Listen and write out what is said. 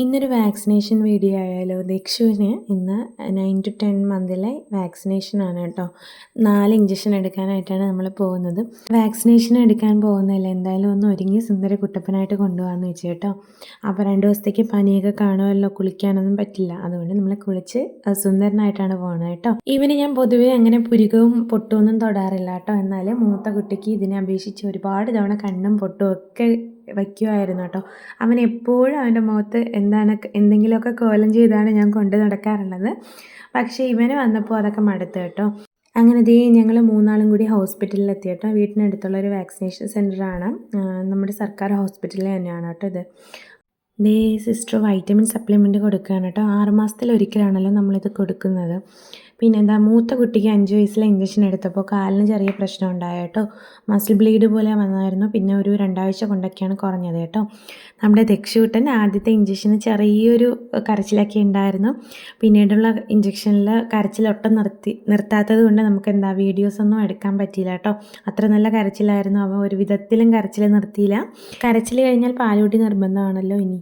ഇന്നൊരു vaccination video ആയാലോ? ദക്ഷുവിന് ഇന്ന് 9 to 10 മന്തിലെ വാക്സിനേഷനാണ് കേട്ടോ. 4 ഇഞ്ചക്ഷൻ എടുക്കാനായിട്ടാണ് നമ്മൾ പോകുന്നത്. വാക്സിനേഷൻ എടുക്കാൻ പോകുന്നതല്ലേ, എന്തായാലും ഒന്ന് ഒരുങ്ങി സുന്ദര കുട്ടപ്പനായിട്ട് കൊണ്ടുപോകാമെന്ന് വെച്ചു കേട്ടോ. അപ്പോൾ 2 ദിവസത്തേക്ക് പനിയൊക്കെ കാണുമല്ലോ, കുളിക്കാനൊന്നും പറ്റില്ല. അതുകൊണ്ട് നമ്മൾ കുളിച്ച് സുന്ദരനായിട്ടാണ് പോകുന്നത് കേട്ടോ. ഇവന് ഞാൻ പൊതുവേ അങ്ങനെ പുരുകവും പൊട്ടുമൊന്നും തൊടാറില്ല കേട്ടോ. എന്നാൽ മൂത്ത കുട്ടിക്ക് ഇതിനെ അപേക്ഷിച്ച് ഒരുപാട് തവണ കണ്ണും പൊട്ടും ഒക്കെ വയ്ക്കുമായിരുന്നു കേട്ടോ. അവൻ എപ്പോഴും അവൻ്റെ മുഖത്ത് എന്തെങ്കിലുമൊക്കെ കോലം ചെയ്താണ് ഞാൻ കൊണ്ട് നടക്കാറുള്ളത്. പക്ഷേ ഇവന് വന്നപ്പോൾ അതൊക്കെ മടുത്തു കേട്ടോ. അങ്ങനെ ഞങ്ങൾ 3 കൂടി ഹോസ്പിറ്റലിലെത്തി കേട്ടോ. വീട്ടിനടുത്തുള്ള ഒരു വാക്സിനേഷൻ സെൻ്ററാണ്. നമ്മുടെ സർക്കാർ ഹോസ്പിറ്റലിൽ തന്നെയാണ് കേട്ടോ ഇത്. സിസ്റ്റർ വൈറ്റമിൻ സപ്ലിമെൻറ്റ് കൊടുക്കുകയാണ് കേട്ടോ. 6 മാസത്തിലൊരിക്കലാണല്ലോ നമ്മളിത് കൊടുക്കുന്നത്. പിന്നെ മൂത്ത കുട്ടിക്ക് 5 വയസ്സിലെ ഇഞ്ചക്ഷൻ എടുത്തപ്പോൾ കാലിന് ചെറിയ പ്രശ്നം ഉണ്ടായ കേട്ടോ. മസിൽ ബ്ലീഡ് പോലെ വന്നായിരുന്നു. പിന്നെ ഒരു 2 ആഴ്ച കൊണ്ടൊക്കെയാണ് കുറഞ്ഞത് കേട്ടോ. നമ്മുടെ ദക്ഷുട്ടൻ ആദ്യത്തെ ഇഞ്ചക്ഷന് ചെറിയൊരു കരച്ചിലൊക്കെ ഉണ്ടായിരുന്നു. പിന്നീടുള്ള ഇഞ്ചക്ഷനിൽ കരച്ചിലൊട്ടും നിർത്താത്തത് കൊണ്ട് നമുക്ക് വീഡിയോസൊന്നും എടുക്കാൻ പറ്റിയില്ല കേട്ടോ. അത്ര നല്ല കരച്ചിലായിരുന്നു. അവ ഒരു വിധത്തിലും കരച്ചിൽ നിർത്തിയില്ല. കരച്ചിൽ കഴിഞ്ഞാൽ പാലുകുടി നിർബന്ധമാണല്ലോ ഇനി.